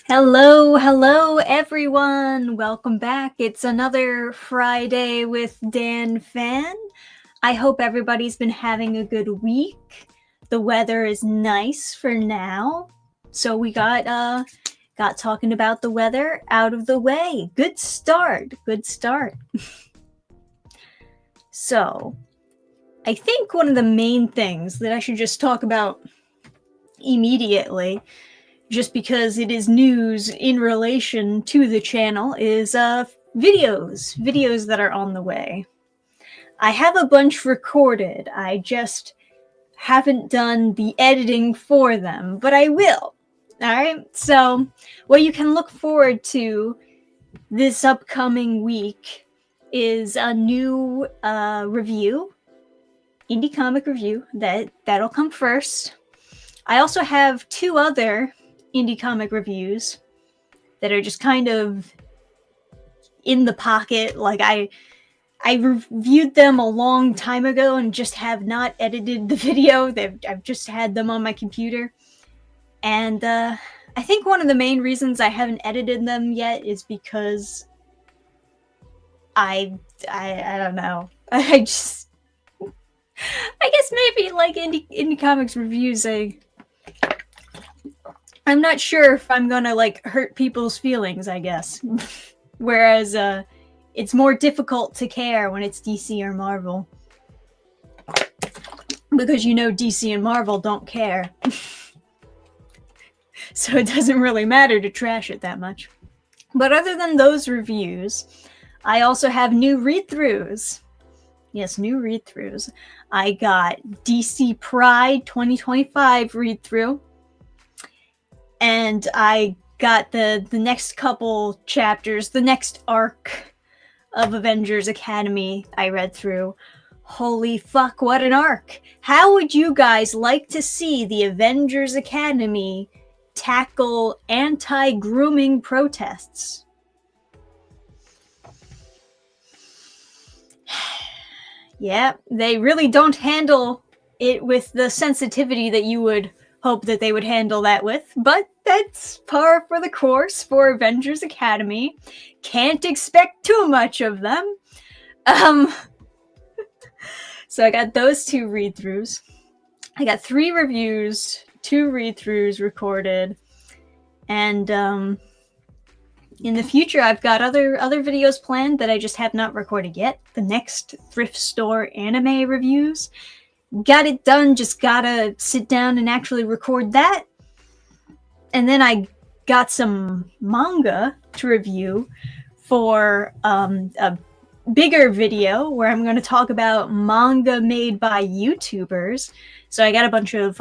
Hello everyone. Welcome back. It's another Friday with Dannphan. I hope everybody's been having a good week. The weather is nice for now. So we got talking about the weather out of the way. Good start. Good start. So, I think one of the main things that I should just talk about immediately, just because it is news in relation to the channel, is videos that are on the way. I have a bunch recorded. I just haven't done the editing for them, but I will. Alright, so what you can look forward to this upcoming week is a new review, indie comic review, that'll come first. I also have two other indie comic reviews that are just kind of in the pocket. Like I reviewed them a long time ago and just have not edited the video. I've just had them on my computer. And I think one of the main reasons I haven't edited them yet is because I don't know. I guess maybe like indie comics reviews, I'm not sure if I'm gonna like hurt people's feelings, I guess. Whereas it's more difficult to care when it's DC or Marvel. Because you know DC and Marvel don't care. So it doesn't really matter to trash it that much. But other than those reviews, I also have new read-throughs. Yes, new read-throughs. I got DC Pride 2025 read-through. And I got the next couple chapters, the next arc of Avengers Academy I read through. Holy fuck, what an arc! How would you guys like to see the Avengers Academy tackle anti-grooming protests? Yeah, they really don't handle it with the sensitivity that you would hope that they would handle that with, but that's par for the course for Avengers Academy. Can't expect too much of them. So I got those two read-throughs. I got 3 reviews, 2 read-throughs recorded, and in the future I've got other videos planned that I just have not recorded yet. The next thrift store anime reviews. Got it done, just gotta sit down and actually record that. And then I got some manga to review for a bigger video where I'm going to talk about manga made by YouTubers. So I got a bunch of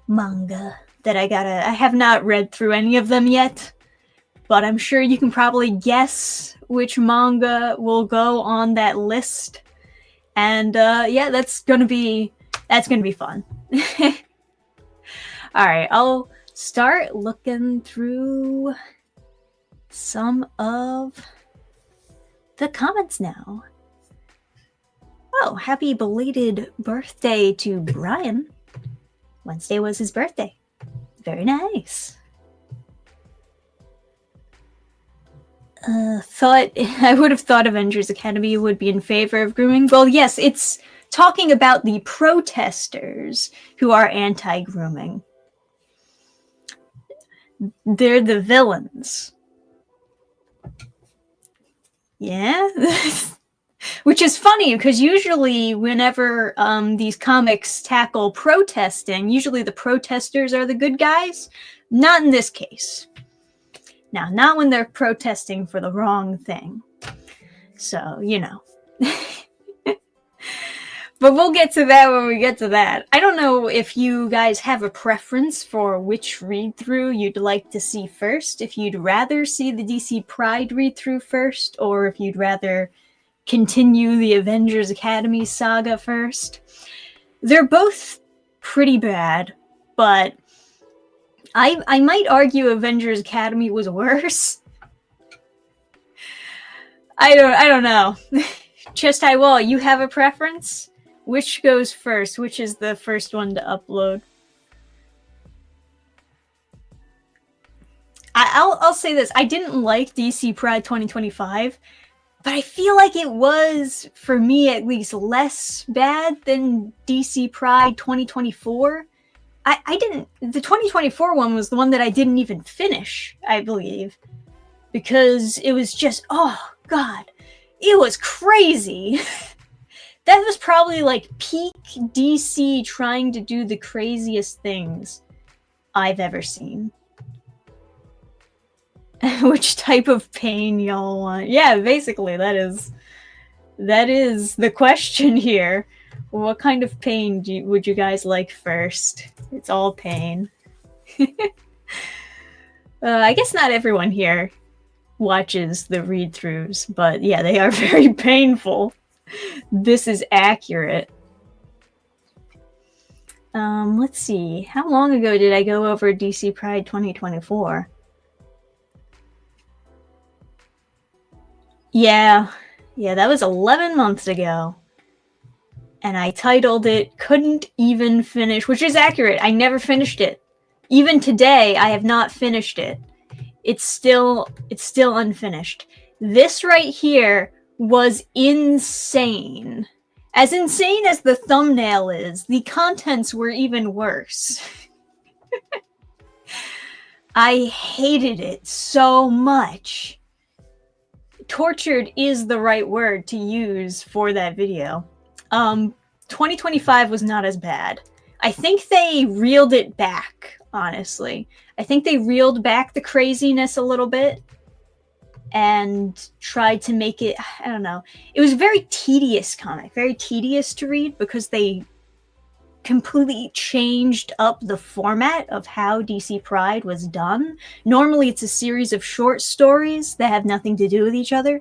manga that I have not read through any of them yet, but I'm sure you can probably guess which manga will go on that list. And yeah, that's gonna be fun. All right, I'll start looking through some of the comments now. Oh, happy belated birthday to Brian. Wednesday was his birthday. Very nice. I would have thought Avengers Academy would be in favor of grooming. Well, yes, it's talking about the protesters who are anti-grooming. They're the villains. Yeah? Which is funny, because usually whenever these comics tackle protesting, usually the protesters are the good guys. Not in this case. Now, not when they're protesting for the wrong thing. So, you know. But we'll get to that when we get to that. I don't know if you guys have a preference for which read-through you'd like to see first. If you'd rather see the DC Pride read-through first, or if you'd rather continue the Avengers Academy saga first. They're both pretty bad, but I might argue Avengers Academy was worse. I don't know. Chest High Wall, you have a preference? Which goes first? Which is the first one to upload? I'll say this. I didn't like DC Pride 2025, but I feel like it was, for me at least, less bad than DC Pride 2024. I didn't... The 2024 one was the one that I didn't even finish, I believe. Because it was just... Oh, God. It was crazy. That was probably like peak DC trying to do the craziest things I've ever seen. Which type of pain y'all want? Yeah, basically, that is the question here. What kind of pain would you guys like first? It's all pain. I guess not everyone here watches the read-throughs, but yeah, they are very painful. This is accurate. Let's see. How long ago did I go over DC Pride 2024? Yeah, that was 11 months ago. And I titled it Couldn't Even Finish, which is accurate. I never finished it. Even today, I have not finished it. It's still unfinished. This right here was insane. As insane as the thumbnail is, the contents were even worse. I hated it so much. Tortured is the right word to use for that video. 2025 was not as bad. I think they reeled it back, honestly. I think they reeled back the craziness a little bit and tried to make it, I don't know. It was a very tedious comic, very tedious to read because they completely changed up the format of how DC Pride was done. Normally it's a series of short stories that have nothing to do with each other.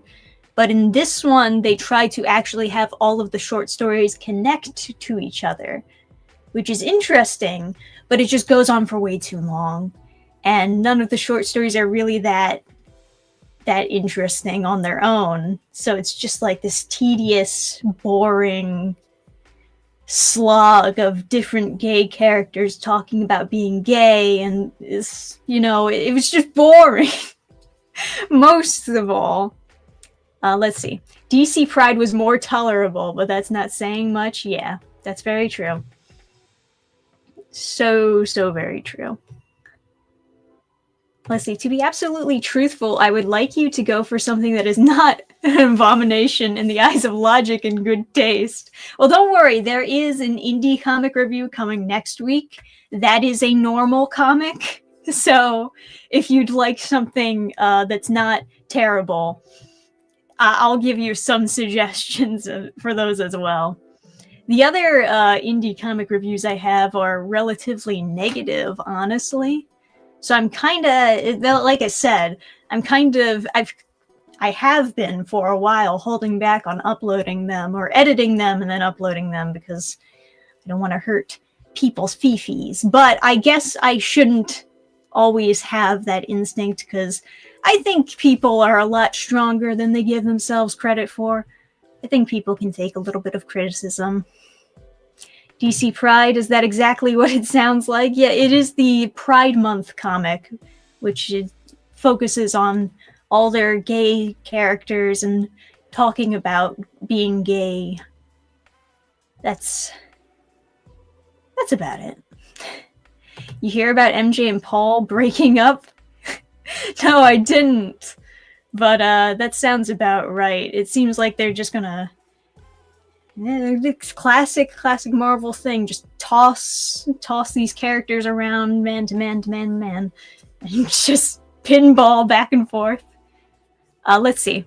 But in this one, they try to actually have all of the short stories connect to each other, which is interesting, but it just goes on for way too long. And none of the short stories are really that interesting on their own. So it's just like this tedious, boring slog of different gay characters talking about being gay, and it's, it was just boring. Most of all. Let's see. DC Pride was more tolerable, but that's not saying much. Yeah, that's very true. So very true. Let's see. To be absolutely truthful, I would like you to go for something that is not an abomination in the eyes of logic and good taste. Well, don't worry. There is an indie comic review coming next week. That is a normal comic. So if you'd like something that's not terrible, I'll give you some suggestions for those as well. The other indie comic reviews I have are relatively negative, honestly. So I'm kind of, like I said, I have been for a while holding back on uploading them or editing them and then uploading them because I don't want to hurt people's fifis. But I guess I shouldn't always have that instinct because I think people are a lot stronger than they give themselves credit for. I think people can take a little bit of criticism. DC Pride, is that exactly what it sounds like? Yeah, it is the Pride Month comic, which focuses on all their gay characters and talking about being gay. That's about it. You hear about MJ and Paul breaking up? No, I didn't. But that sounds about right. It seems like they're just gonna... classic Marvel thing. Just toss these characters around man to man to man to man. And just pinball back and forth. Let's see.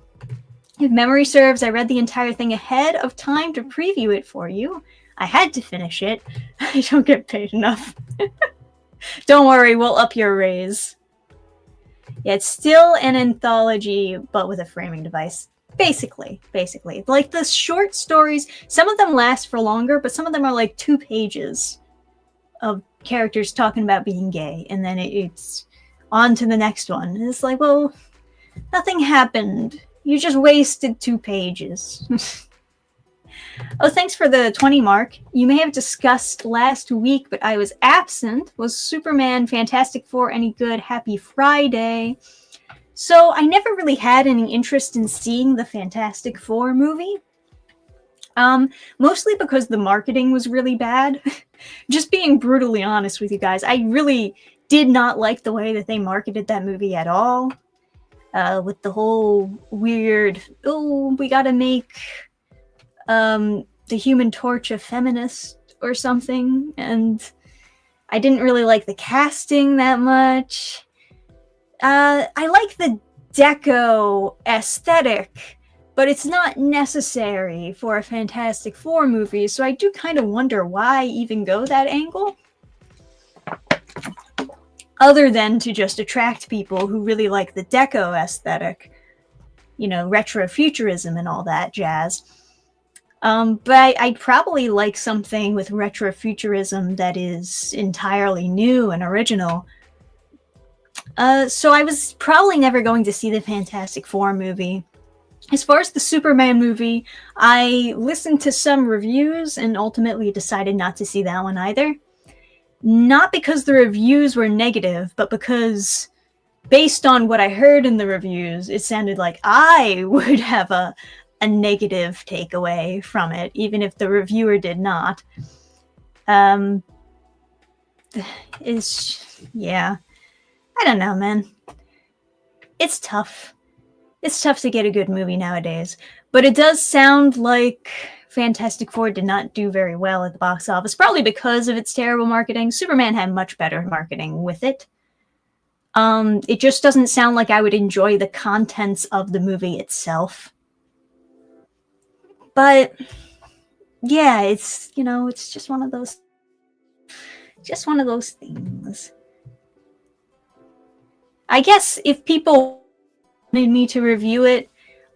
If memory serves, I read the entire thing ahead of time to preview it for you. I had to finish it. I don't get paid enough. Don't worry, we'll up your raise. Yeah, it's still an anthology, but with a framing device. Basically. Like the short stories, some of them last for longer, but some of them are like 2 pages of characters talking about being gay, and then it's on to the next one. And it's like, well, nothing happened. You just wasted 2 pages. Oh, thanks for the 20, Mark. You may have discussed last week, but I was absent. Was Superman Fantastic Four any good? Happy Friday. So I never really had any interest in seeing the Fantastic Four movie. Mostly because the marketing was really bad. Just being brutally honest with you guys, I really did not like the way that they marketed that movie at all. With the whole weird, we gotta make the Human Torch a feminist or something, and I didn't really like the casting that much. I like the deco aesthetic, but it's not necessary for a Fantastic Four movie, so I do kind of wonder why even go that angle. Other than to just attract people who really like the deco aesthetic, retrofuturism and all that jazz. But I'd probably like something with retrofuturism that is entirely new and original. So I was probably never going to see the Fantastic Four movie. As far as the Superman movie, I listened to some reviews and ultimately decided not to see that one either. Not because the reviews were negative, but because based on what I heard in the reviews, it sounded like I would have a negative takeaway from it, even if the reviewer did not. I don't know, man. It's tough. It's tough to get a good movie nowadays. But it does sound like Fantastic Four did not do very well at the box office, probably because of its terrible marketing. Superman had much better marketing with it. It just doesn't sound like I would enjoy the contents of the movie itself. But yeah, it's just one of those things. I guess if people wanted me to review it,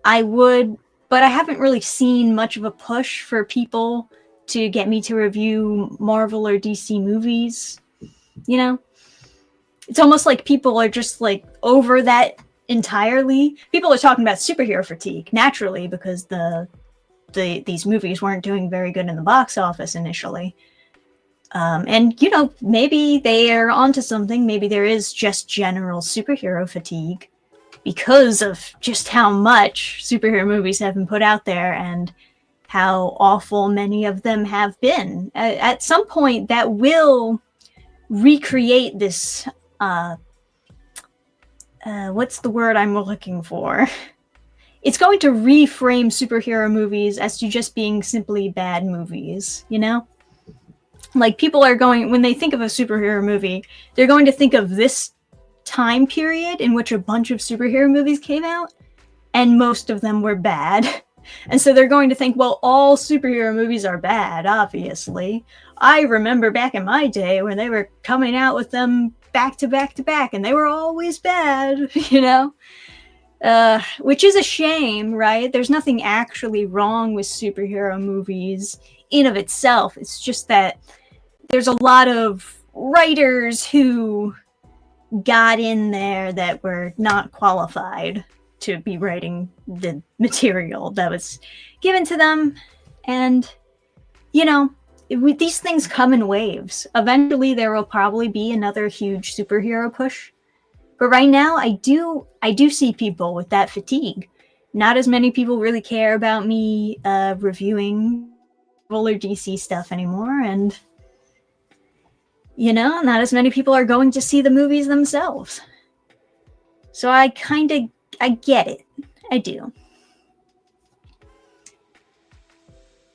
I would, but I haven't really seen much of a push for people to get me to review Marvel or DC movies. It's almost like people are just like over that entirely. People are talking about superhero fatigue naturally because these movies weren't doing very good in the box office initially. And maybe they are onto something. Maybe there is just general superhero fatigue because of just how much superhero movies have been put out there and how awful many of them have been. At some point, that will recreate this. What's the word I'm looking for? It's going to reframe superhero movies as to just being simply bad movies, Like, people are going, when they think of a superhero movie, they're going to think of this time period in which a bunch of superhero movies came out, and most of them were bad. And so they're going to think, well, all superhero movies are bad, obviously. I remember back in my day when they were coming out with them back to back to back, and they were always bad, which is a shame, right? There's nothing actually wrong with superhero movies in of itself. It's just that there's a lot of writers who got in there that were not qualified to be writing the material that was given to them. And, these things come in waves. Eventually, there will probably be another huge superhero push. But right now, I do see people with that fatigue. Not as many people really care about me reviewing Marvel or DC stuff anymore, and not as many people are going to see the movies themselves. So I get it. I do.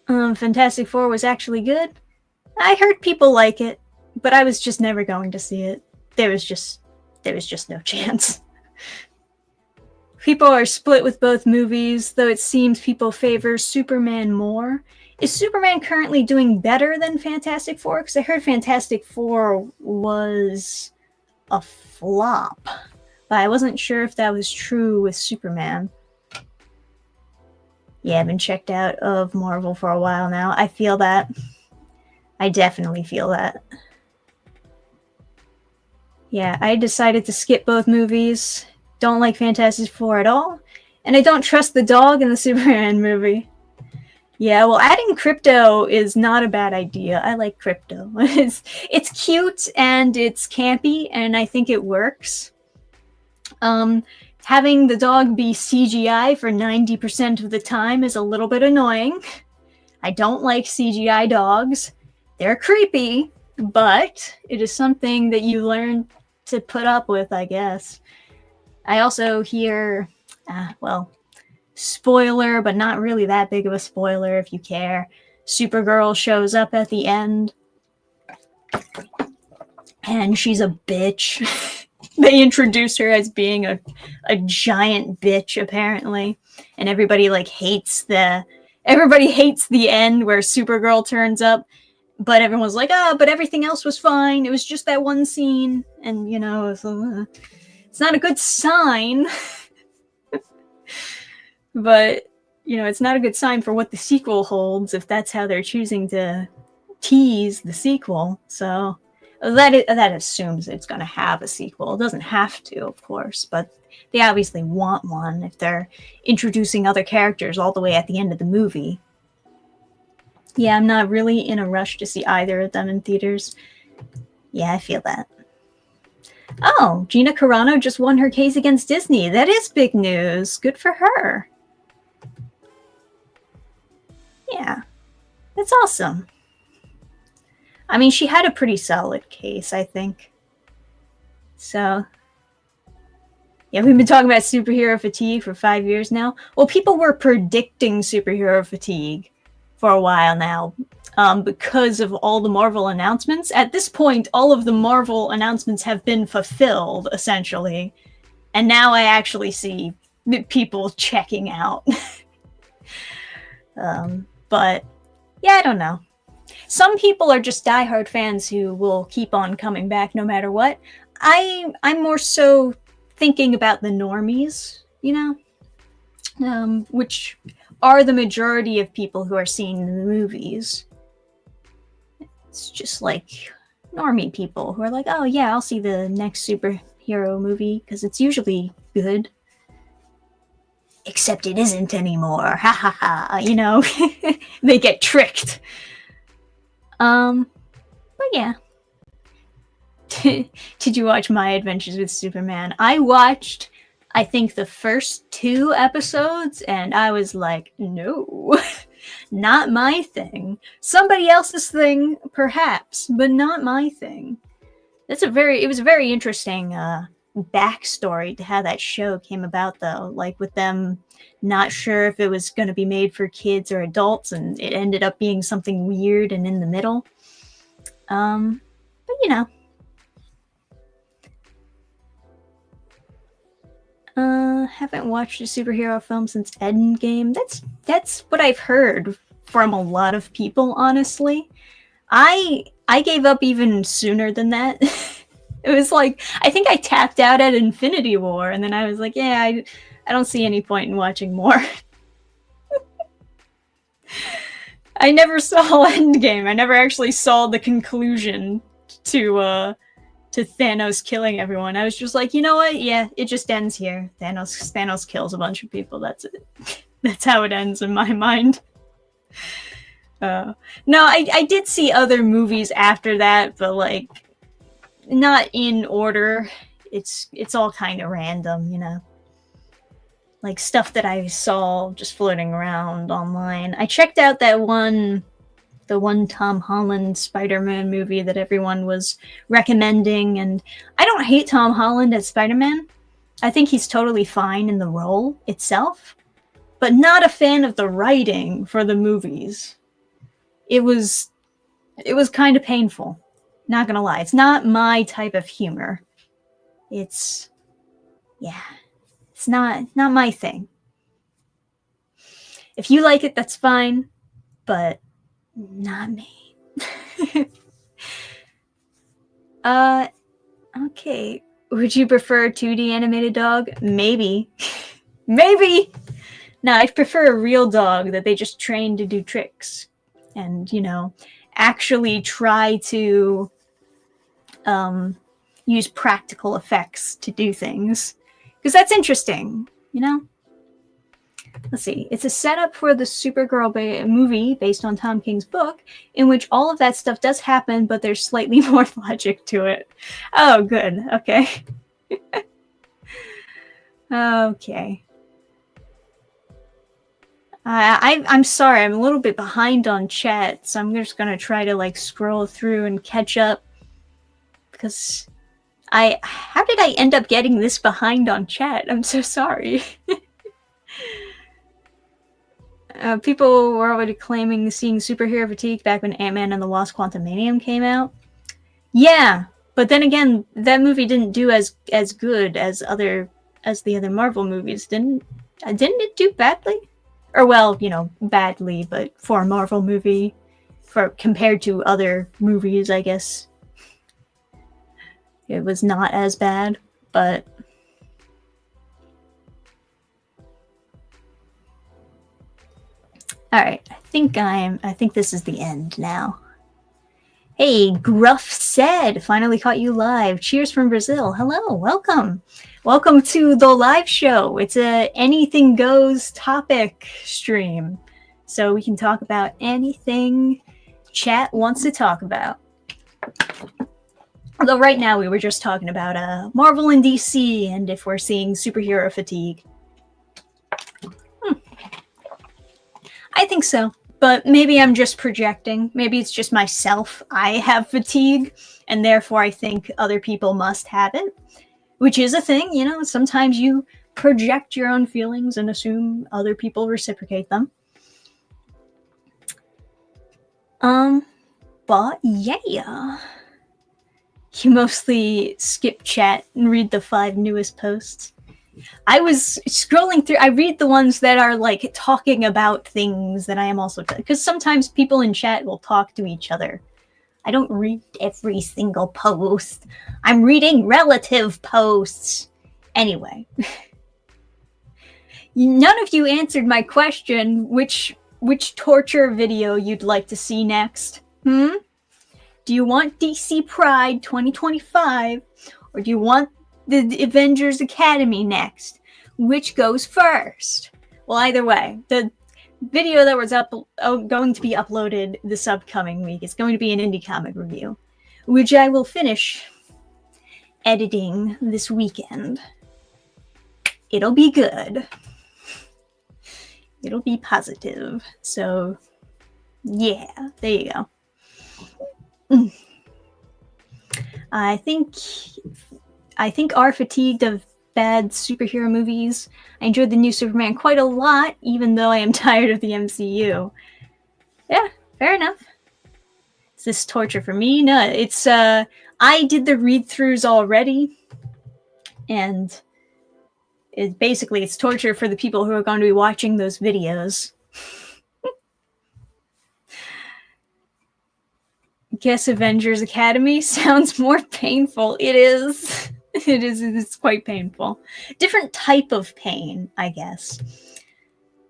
Fantastic Four was actually good. I heard people like it, but I was just never going to see it. There was just no chance. People are split with both movies, though it seems people favor Superman more. Is Superman currently doing better than Fantastic Four? Because I heard Fantastic Four was a flop, but I wasn't sure if that was true with Superman. Yeah, I've been checked out of Marvel for a while now. I feel that. I definitely feel that. Yeah, I decided to skip both movies. Don't like Fantastic Four at all. And I don't trust the dog in the Superman movie. Yeah, well, adding crypto is not a bad idea. I like crypto. It's cute and it's campy, and I think it works. Um, Having the dog be CGI for 90% of the time is a little bit annoying. I don't like CGI dogs. They're creepy, but it is something that you learn to put up with, I guess. I also hear, well, spoiler, but not really that big of a spoiler if you care. Supergirl shows up at the end, and she's a bitch. They introduce her as being a giant bitch, apparently, and everybody hates the end where Supergirl turns up, but everyone's like, but everything else was fine. It was just that one scene, and it's not a good sign. But it's not a good sign for what the sequel holds if that's how they're choosing to tease the sequel. So that assumes it's going to have a sequel. It doesn't have to, of course, but they obviously want one if they're introducing other characters all the way at the end of the movie. Yeah, I'm not really in a rush to see either of them in theaters. Yeah, I feel that. Oh, Gina Carano just won her case against Disney. That is big news. Good for her. Yeah, that's awesome. I mean, she had a pretty solid case, I think. So, yeah, we've been talking about superhero fatigue for 5 years now. Well, people were predicting superhero fatigue for a while now because of all the Marvel announcements. At this point, all of the Marvel announcements have been fulfilled, essentially. And now I actually see people checking out. But, yeah, I don't know. Some people are just diehard fans who will keep on coming back no matter what. I'm more so thinking about the normies, which are the majority of people who are seeing the movies. It's just like normie people who are like, oh yeah, I'll see the next superhero movie because it's usually good. Except it isn't anymore. Ha ha ha. They get tricked. But yeah. Did you watch My Adventures with Superman? I watched, I think, the first 2 episodes, and I was like, no, not my thing. Somebody else's thing, perhaps, but not my thing. It was a very interesting backstory to how that show came about, though. Like, with them not sure if it was going to be made for kids or adults, and it ended up being something weird and in the middle. But haven't watched a superhero film since Endgame. That's what I've heard from a lot of people, honestly. I gave up even sooner than that. It was like, I think I tapped out at Infinity War, and then I was like, yeah, I don't see any point in watching more. I never saw Endgame. I never actually saw the conclusion to Thanos killing everyone. I was just like, you know what? Yeah, it just ends here. Thanos kills a bunch of people. That's it. That's how it ends in my mind. No, I did see other movies after that, but not in order. It's all kind of random, like stuff that I saw just floating around online. I checked out the one Tom Holland Spider-Man movie that everyone was recommending, and I don't hate Tom Holland as Spider-Man. I think he's totally fine in the role itself, but not a fan of the writing for the movies. It was kind of painful. Not gonna lie. It's not my type of humor. It's not my thing. If you like it, that's fine, but not me. Okay. Would you prefer a 2D animated dog? Maybe. Maybe! No, I prefer a real dog that they just train to do tricks. And, actually try to use practical effects to do things. Because that's interesting, Let's see. It's a setup for the Supergirl movie based on Tom King's book, in which all of that stuff does happen, but there's slightly more logic to it. Oh, good. Okay. Okay. I'm sorry, I'm a little bit behind on chat, so I'm just gonna try to like scroll through and catch up. Because how did I end up getting this behind on chat? I'm so sorry. People were already claiming seeing superhero fatigue back when Ant-Man and the Wasp: Quantumanium came out. Yeah, but then again, that movie didn't do as good as the other Marvel movies, didn't it do badly? Or well, you know, badly, but for a Marvel movie, compared to other movies, I guess it was not as bad, but all right, I think this is the end now. Hey, Gruff said, finally caught you live. Cheers from Brazil. Hello, welcome. Welcome to the live show. It's a anything goes topic stream. So we can talk about anything chat wants to talk about. Although right now we were just talking about Marvel and DC and if we're seeing superhero fatigue. I think so. But maybe I'm just projecting. Maybe it's just myself. I have fatigue, and therefore I think other people must have it. Which is a thing, you know. Sometimes you project your own feelings and assume other people reciprocate them. But yeah. You mostly skip chat and read the 5 newest posts. I was scrolling through. I read the ones that are like talking about things that I am also because sometimes people in chat will talk to each other. I don't read every single post. I'm reading relative posts. Anyway, none of you answered my question. Which torture video you'd like to see next? Do you want DC Pride 2025, or do you want the Avengers Academy next? Which goes first? Well, either way, the video that was going to be uploaded this upcoming week is going to be an indie comic review, which I will finish editing this weekend. It'll be good. It'll be positive. So, yeah, there you go. I think are fatigued of bad superhero movies. I enjoyed the new Superman quite a lot, even though I am tired of the MCU. Yeah, fair enough. Is this torture for me? No, it's, I did the read-throughs already, and it's torture for the people who are going to be watching those videos. Guess Avengers Academy sounds more painful. It is. It's quite painful. Different type of pain, I guess.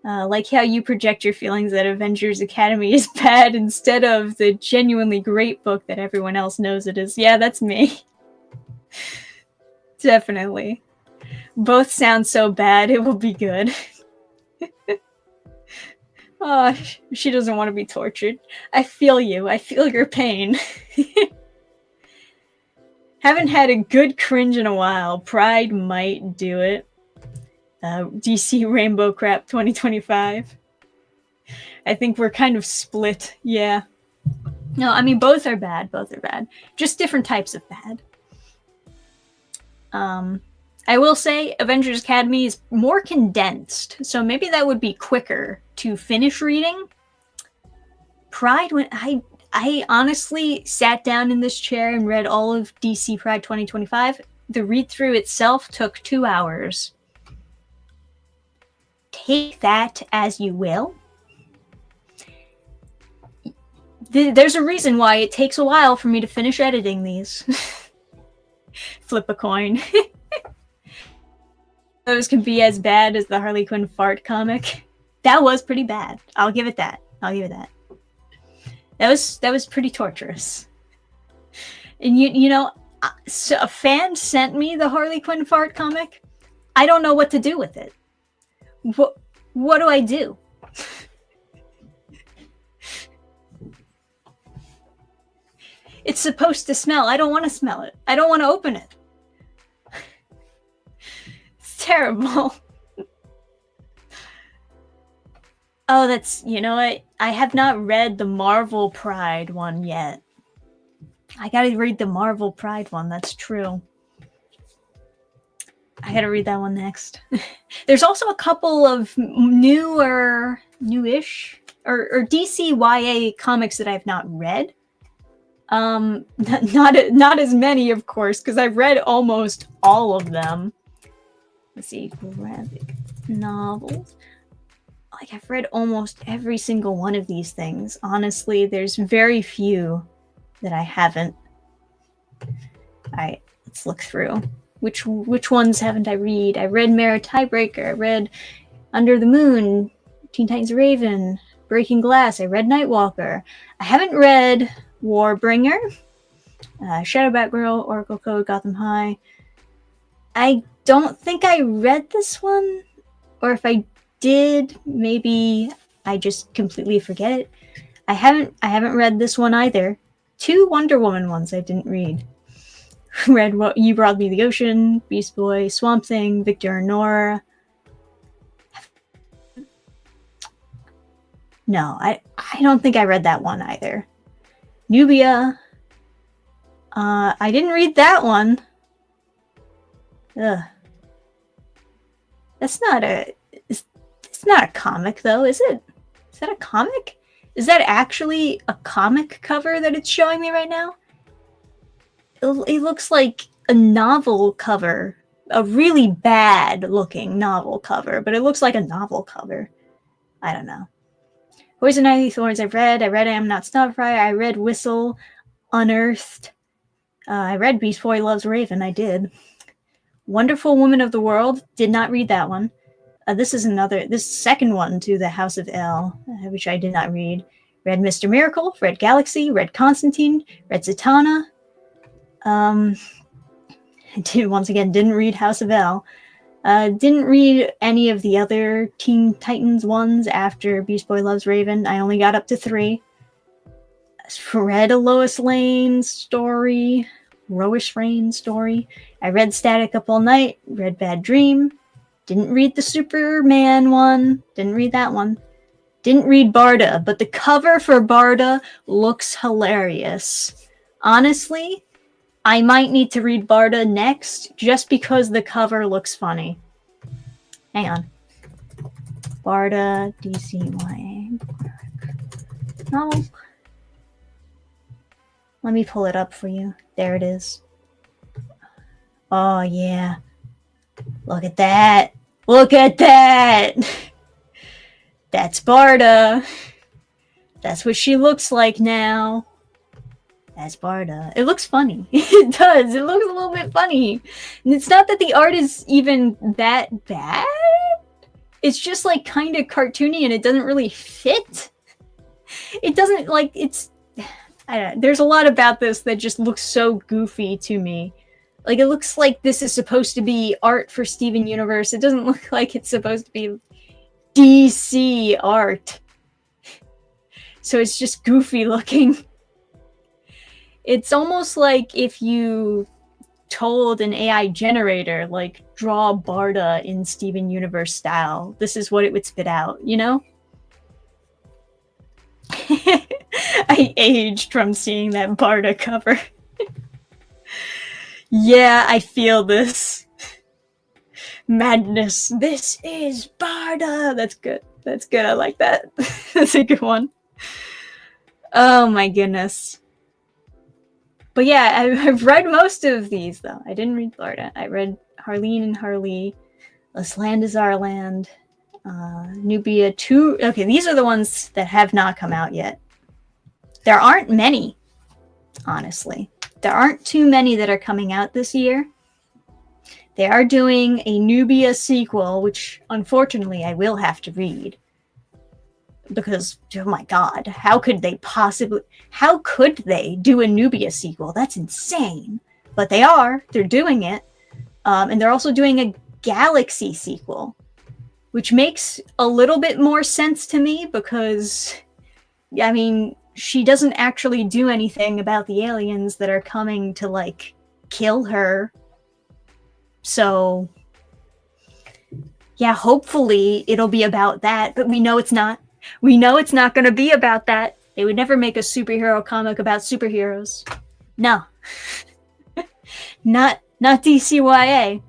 Like how you project your feelings that Avengers Academy is bad instead of the genuinely great book that everyone else knows it is. Yeah, that's me. Definitely. Both sound so bad, it will be good. Oh, she doesn't want to be tortured. I feel you. I feel your pain. Haven't had a good cringe in a while. Pride might do it. DC Rainbow Crap 2025. I think we're kind of split. Yeah. No, I mean, both are bad. Both are bad. Just different types of bad. I will say Avengers Academy is more condensed, so maybe that would be quicker to finish reading. Pride, when I honestly sat down in this chair and read all of DC Pride 2025. The read-through itself took 2 hours. Take that as you will. There's a reason why it takes a while for me to finish editing these. Flip a coin. Those can be as bad as the Harley Quinn fart comic. That was pretty bad. I'll give it that. That was pretty torturous. And you know, so a fan sent me the Harley Quinn fart comic. I don't know what to do with it. What do I do? It's supposed to smell. I don't want to smell it. I don't want to open it. It's terrible. Oh, that's, you know what? I have not read the Marvel Pride one yet. I gotta read the Marvel Pride one, that's true. I gotta read that one next. There's also a couple of newish, or DC YA comics that I've not read. Not as many, of course, because I've read almost all of them. Let's see, graphic novels. Like, I've read almost every single one of these things. Honestly, there's very few that I haven't. Alright, let's look through. Which ones haven't I read? I read Mara Tiebreaker. I read Under the Moon, Teen Titans Raven, Breaking Glass. I read Nightwalker. I haven't read Warbringer, Shadowbat Girl, Oracle Code, Gotham High. I don't think I read this one, or if I did, maybe I just completely forget it. I haven't read this one either. 2 Wonder Woman ones I didn't read. Read What You Brought Me the Ocean, Beast Boy, Swamp Thing, Victor and Nora. No, I don't think I read that one either. Nubia. I didn't read that one. Ugh. It's not a comic, though, is it? Is that a comic? Is that actually a comic cover that it's showing me right now? It looks like a novel cover. A really bad-looking novel cover, but it looks like a novel cover. I don't know. Poison Ivy Thorns I've read. I read I Am Not Starfire. I read Whistle, Unearthed. I read Beast Boy Loves Raven. I did. Wonderful Woman of the World. Did not read that one. This second one to the House of L, which I did not read. Read Mr. Miracle, read Galaxy, read Constantine, read Zatanna. I didn't read House of L. Didn't read any of the other Teen Titans ones after Beast Boy Loves Raven. I only got up to 3. Read a Lois Lane story, Lois Lane story. I read Static Up All Night, read Bad Dream. Didn't read the Superman one. Didn't read that one. Didn't read Barda, but the cover for Barda looks hilarious. Honestly, I might need to read Barda next, just because the cover looks funny. Hang on. Barda, DCYA. No. Let me pull it up for you. There it is. Oh, yeah. Look at that. Look at that. That's Barda. That's what she looks like now. That's Barda. It looks funny. It does. It looks a little bit funny. And it's not that the art is even that bad. It's just like kind of cartoony and it doesn't really fit. It doesn't like it's... I don't know. There's a lot about this that just looks so goofy to me. Like, it looks like this is supposed to be art for Steven Universe. It doesn't look like it's supposed to be DC art. So it's just goofy looking. It's almost like if you told an AI generator, like, draw Barda in Steven Universe style. This is what it would spit out, you know? I aged from seeing that Barda cover. Yeah, I feel this. Madness. This is Barda. That's good. That's good. I like that. That's a good one. Oh my goodness. But yeah, I've read most of these, though. I didn't read Barda. I read Harleen and Harley, This Land is Our Land, Nubia 2. Okay, these are the ones that have not come out yet. There aren't many, honestly. There aren't too many that are coming out this year. They are doing a Nubia sequel, which unfortunately I will have to read. Because, oh my god, how could they do a Nubia sequel? That's insane. But they are. They're doing it. And they're also doing a Galaxy sequel, which makes a little bit more sense to me because, I mean, she doesn't actually do anything about the aliens that are coming to, like, kill her. So, yeah, hopefully it'll be about that, but we know it's not. We know it's not going to be about that. They would never make a superhero comic about superheroes. No. Not DCYA.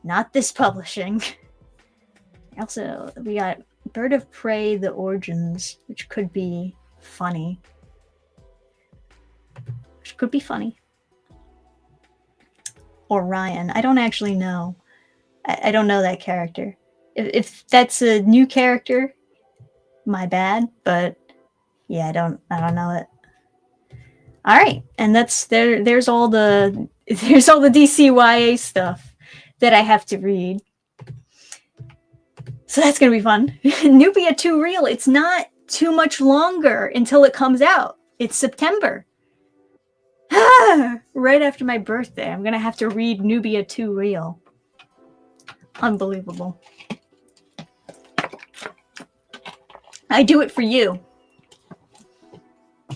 Not this publishing. Also, we got Bird of Prey, The Origins, which could be funny. Orion. I don't actually know. I don't know that character. If that's a new character, my bad. But yeah, I don't know it. All right, and that's there's all the DCYA stuff that I have to read. So that's gonna be fun. Nubia 2 Real. It's not too much longer until it comes out. It's September. Right after my birthday, I'm gonna have to read Nubia 2 Real. Unbelievable. I do it for you.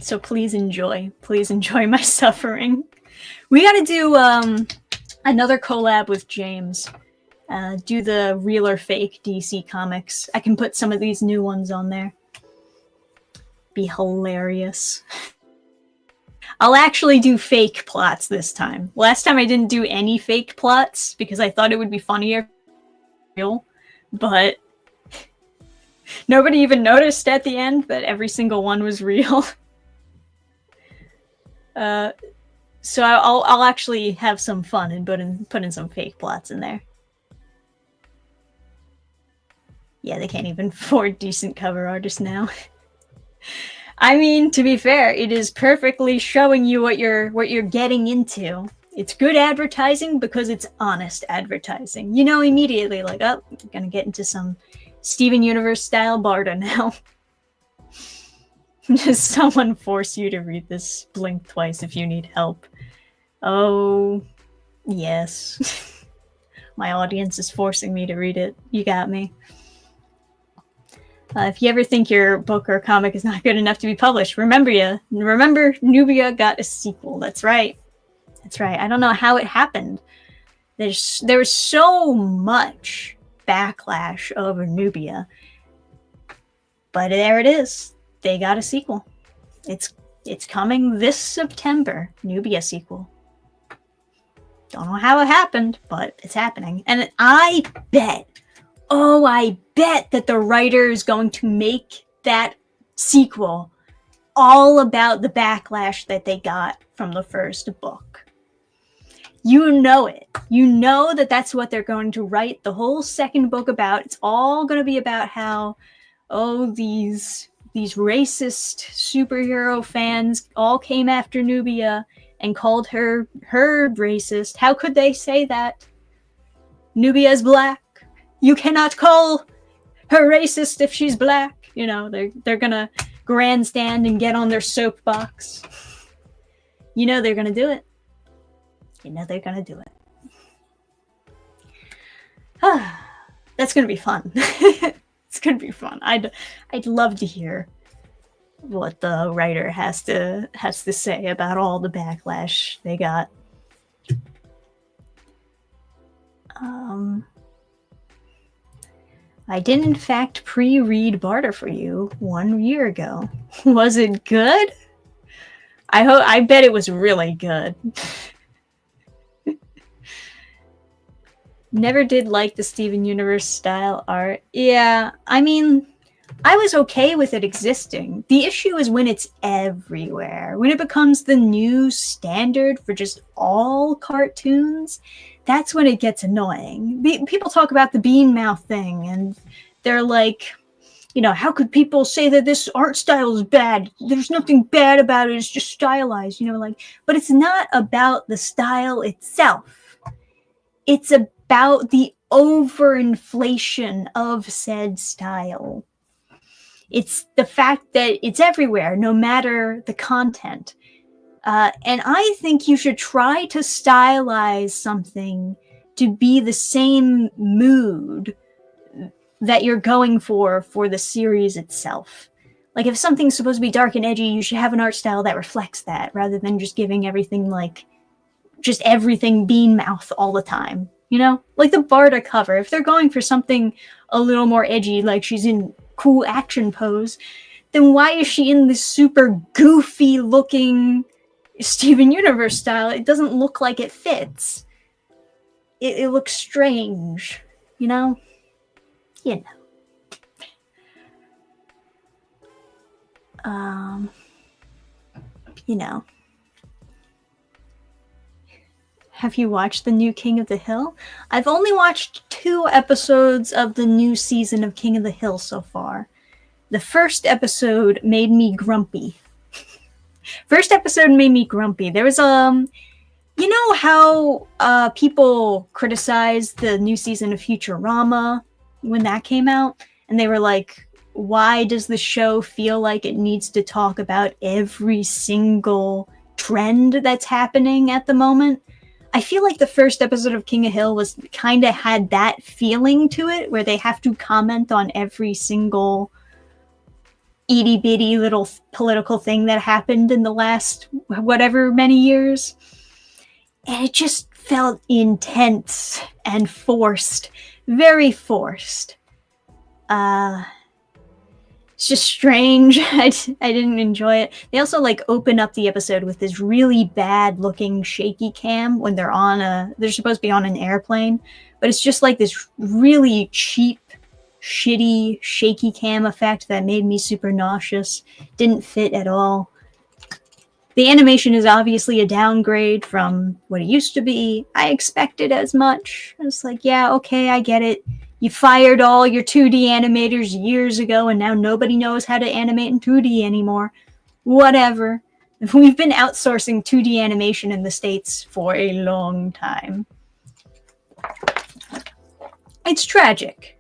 So please enjoy. Please enjoy my suffering. We gotta do another collab with James. Do the real or fake DC comics. I can put some of these new ones on there. Be hilarious. I'll actually do fake plots this time. Last time I didn't do any fake plots because I thought it would be funnier. But nobody even noticed at the end that every single one was real. So I'll actually have some fun and put in some fake plots in there. Yeah, they can't even afford decent cover artists now. I mean, to be fair, it is perfectly showing you what you're getting into. It's good advertising because it's honest advertising. You know immediately, like, oh, I'm gonna get into some Steven Universe style Barda now. Does someone force you to read this? Blink twice if you need help. Oh, yes. My audience is forcing me to read it. You got me. If you ever think your book or comic is not good enough to be published, remember Nubia got a sequel. That's right. That's right. I don't know how it happened. There was so much backlash over Nubia. But there it is. They got a sequel. It's coming this September. Nubia sequel. Don't know how it happened, but it's happening. And I bet that the writer is going to make that sequel all about the backlash that they got from the first book. You know it. You know that that's what they're going to write the whole second book about. It's all going to be about how, these racist superhero fans all came after Nubia and called her racist. How could they say that? Nubia is black. You cannot call her racist if she's black. You know, they're gonna grandstand and get on their soapbox. You know they're gonna do it. You know they're gonna do it. That's gonna be fun. It's gonna be fun. I'd love to hear what the writer has to say about all the backlash they got. I did in fact pre-read Barter for You 1 year ago. Was it good? I bet it was really good. Never did like the Steven Universe style art. Yeah, I mean, I was okay with it existing. The issue is when it's everywhere. When it becomes the new standard for just all cartoons, that's when it gets annoying. People talk about the bean mouth thing, and they're like, you know, how could people say that this art style is bad? There's nothing bad about it. It's just stylized, you know, like, but it's not about the style itself. It's about the overinflation of said style. It's the fact that it's everywhere, no matter the content. And I think you should try to stylize something to be the same mood that you're going for the series itself. Like, if something's supposed to be dark and edgy, you should have an art style that reflects that, rather than just giving everything, like, just everything bean mouth all the time. You know? Like the Barda cover. If they're going for something a little more edgy, like she's in cool action pose, then why is she in this super goofy looking Steven Universe style? It doesn't look like it fits. It looks strange, you know? You know. You know. Have you watched the new King of the Hill? I've only watched 2 episodes of the new season of King of the Hill so far. The first episode made me grumpy. There was, you know how people criticized the new season of Futurama when that came out? And they were like, why does the show feel like it needs to talk about every single trend that's happening at the moment? I feel like the first episode of King of Hill was kind of had that feeling to it, where they have to comment on every single itty bitty little political thing that happened in the last whatever many years. And it just felt intense and forced. Very forced. It's just strange. I didn't enjoy it. They also like open up the episode with this really bad looking shaky cam when they're supposed to be on an airplane, but it's just like this really cheap, shitty, shaky cam effect that made me super nauseous. Didn't fit at all. The animation is obviously a downgrade from what it used to be. I expected as much. I was like, yeah, okay, I get it. You fired all your 2D animators years ago, and now nobody knows how to animate in 2D anymore. Whatever. We've been outsourcing 2D animation in the States for a long time. It's tragic.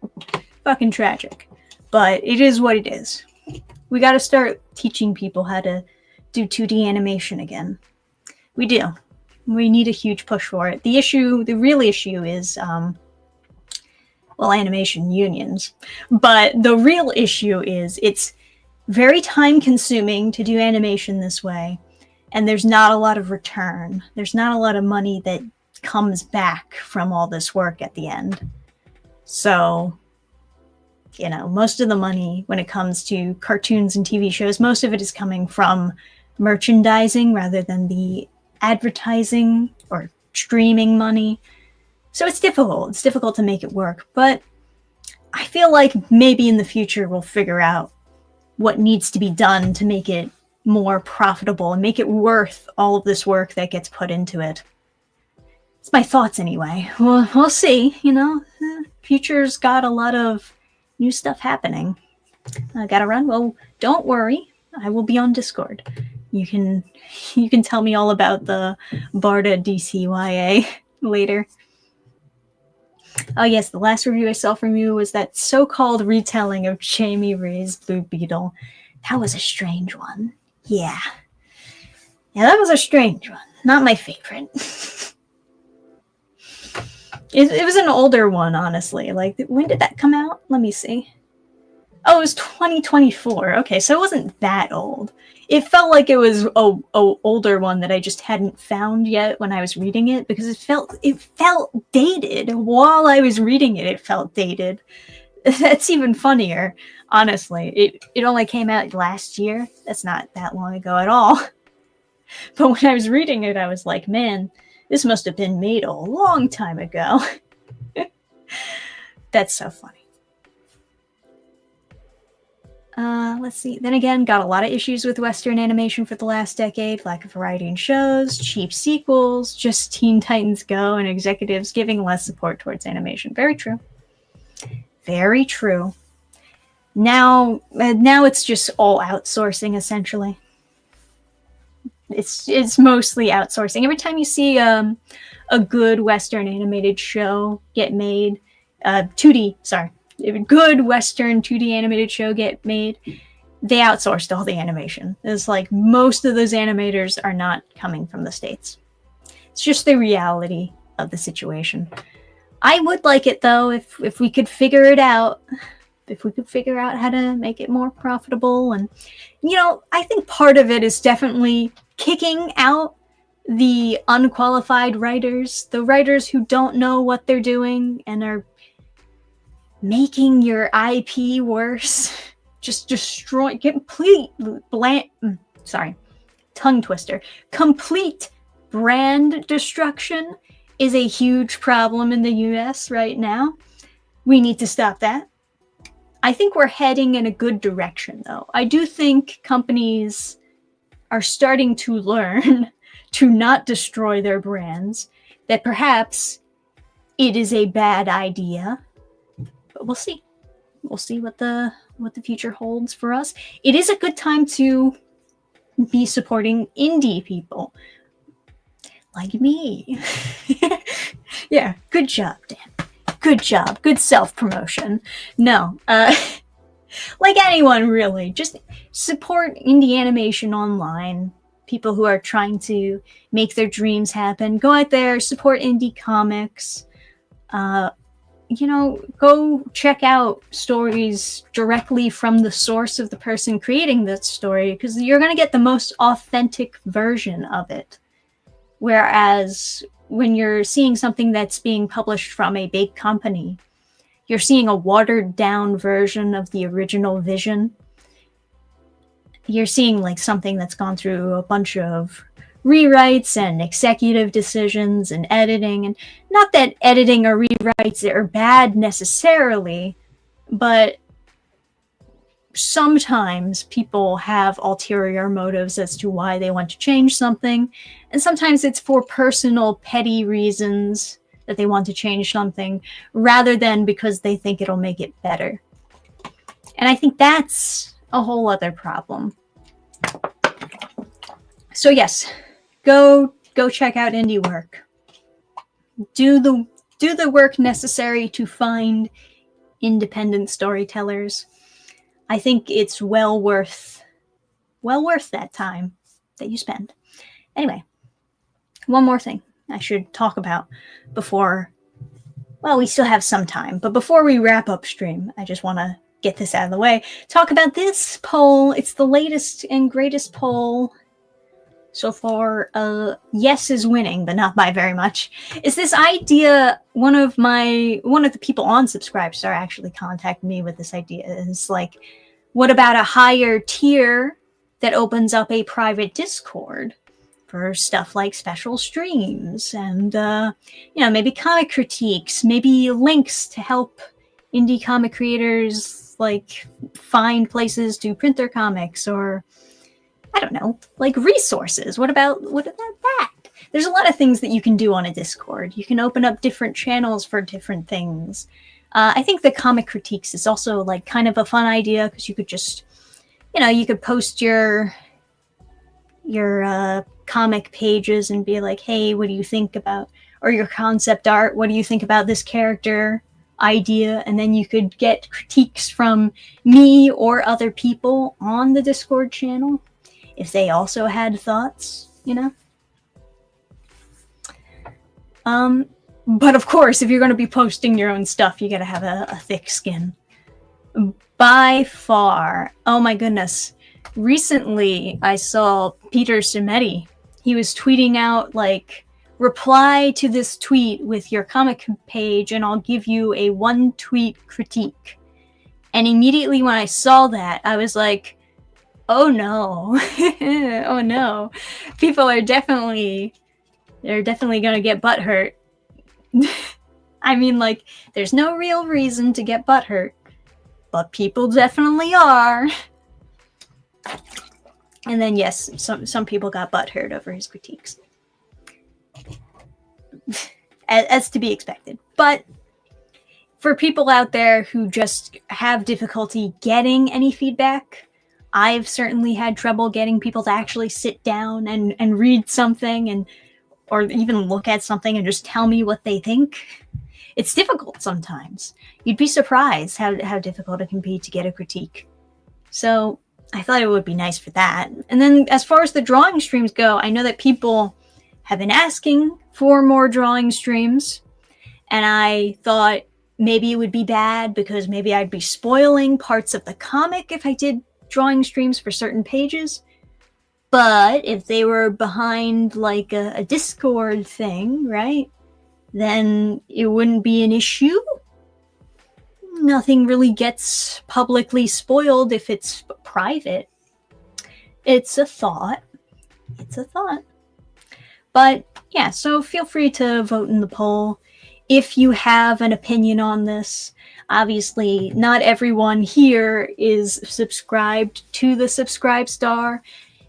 Fucking tragic. But it is what it is. We gotta start teaching people how to do 2D animation again. We do. We need a huge push for it. The real issue is, animation unions. But the real issue is it's very time consuming to do animation this way, and there's not a lot of return. There's not a lot of money that comes back from all this work at the end. So, you know, most of the money when it comes to cartoons and TV shows, most of it is coming from merchandising rather than the advertising or streaming money. So it's difficult. It's difficult to make it work. But I feel like maybe in the future we'll figure out what needs to be done to make it more profitable and make it worth all of this work that gets put into it. It's my thoughts anyway. We'll see. You know, the future's got a lot of new stuff happening. I gotta run. Well, don't worry. I will be on Discord. You can tell me all about the Barda DCYA later. Oh yes, the last review I saw from you was that so-called retelling of Jamie Ray's Blue Beetle. That was a strange one. Yeah. Yeah, that was a strange one. Not my favorite. It was an older one, honestly. Like, when did that come out? Let me see. Oh, it was 2024. Okay, so it wasn't that old. It felt like it was a older one that I just hadn't found yet when I was reading it, because it felt dated. While I was reading it, it felt dated. That's even funnier, honestly. It only came out last year. That's not that long ago at all. But when I was reading it, I was like, man, this must have been made a long time ago. That's so funny. Let's see. Then again, got a lot of issues with Western animation for the last decade. Lack of variety in shows, cheap sequels, just Teen Titans Go, and executives giving less support towards animation. Very true. Very true. Now it's just all outsourcing, essentially. It's mostly outsourcing. Every time you see a good Western animated show get made, if a good Western 2D animated show get made, they outsourced all the animation. It's like most of those animators are not coming from the States. It's just the reality of the situation. I would like it though if we could figure it out. If we could figure out how to make it more profitable. And, I think part of it is definitely kicking out the unqualified writers, the writers who don't know what they're doing and are making your IP worse. Just destroy, tongue twister. Complete brand destruction is a huge problem in the US right now. We need to stop that. I think we're heading in a good direction, though. I do think companies are starting to learn to not destroy their brands, that perhaps it is a bad idea. But we'll see. We'll see what the future holds for us. It is a good time to be supporting indie people like me. Yeah, good job, Dan. Good job. Good self-promotion. No, like anyone, really. Just support indie animation online. People who are trying to make their dreams happen. Go out there, support indie comics. Go check out stories directly from the source of the person creating that story, because you're going to get the most authentic version of it. Whereas when you're seeing something that's being published from a big company, you're seeing a watered down version of the original vision. You're seeing like something that's gone through a bunch of rewrites and executive decisions and editing. And not that editing or rewrites are bad necessarily, but sometimes people have ulterior motives as to why they want to change something. And sometimes it's for personal petty reasons that they want to change something rather than because they think it'll make it better. And I think that's a whole other problem. So yes, go check out indie work. Do the work necessary to find independent storytellers. I think it's well worth that time that you spend. Anyway, one more thing I should talk about before, well, we still have some time, but before we wrap up stream, I just want to get this out of the way. Talk about this poll. It's the latest and greatest poll so far. Yes is winning, but not by very much. Is this idea, one of the people on Subscribestar actually contacted me with this idea. Is like, what about a higher tier that opens up a private Discord for stuff like special streams and, maybe comic critiques, maybe links to help indie comic creators, like, find places to print their comics, or, I don't know, like resources. What about that? There's a lot of things that you can do on a Discord. You can open up different channels for different things. I think the comic critiques is also, like, kind of a fun idea, because you could just, you could post your comic pages and be like, hey, what do you think about, or your concept art, what do you think about this character idea? And then you could get critiques from me or other people on the Discord channel if they also had thoughts, But of course, if you're going to be posting your own stuff, you got to have a thick skin. By far, oh my goodness, recently I saw Peter Simeti. He was tweeting out, like, reply to this tweet with your comic page and I'll give you a 1-tweet critique. And immediately when I saw that, I was like, oh no. Oh no. People are definitely going to get butthurt. I mean, like, there's no real reason to get butthurt, but people definitely are. And then, yes, some people got butthurt over his critiques. As to be expected. But for people out there who just have difficulty getting any feedback, I've certainly had trouble getting people to actually sit down and read something or even look at something and just tell me what they think. It's difficult sometimes. You'd be surprised how difficult it can be to get a critique. So I thought it would be nice for that. And then as far as the drawing streams go, I know that people have been asking for more drawing streams. And I thought maybe it would be bad because maybe I'd be spoiling parts of the comic if I did drawing streams for certain pages. But if they were behind like a Discord thing, right, then it wouldn't be an issue. Nothing really gets publicly spoiled if it's private. It's a thought. It's a thought. But yeah, so feel free to vote in the poll if you have an opinion on this. Obviously, not everyone here is subscribed to the Subscribe Star.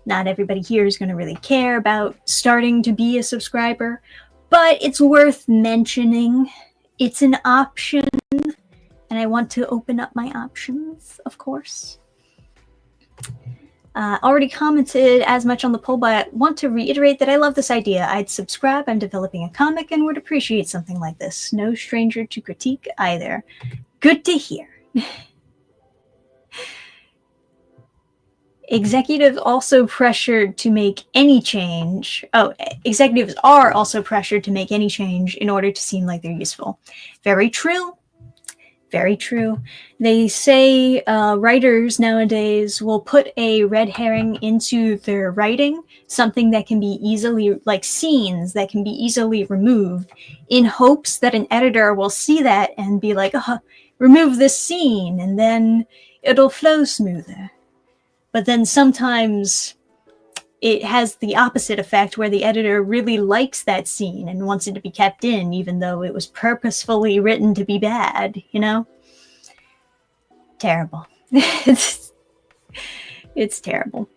Not everybody here is going to really care about starting to be a subscriber, but it's worth mentioning. It's an option, and I want to open up my options, of course. Already commented as much on the poll, but want to reiterate that I love this idea. I'd subscribe. I'm developing a comic and would appreciate something like this. No stranger to critique either. Good to hear. Executives also pressured to make any change. Oh, executives are also pressured to make any change in order to seem like they're useful. Very true. Very true. They say writers nowadays will put a red herring into their writing, something that can be easily, like scenes that can be easily removed, in hopes that an editor will see that and be like, oh, remove this scene, and then it'll flow smoother. But then sometimes it has the opposite effect where the editor really likes that scene and wants it to be kept in, even though it was purposefully written to be bad, you know? Terrible. It's terrible.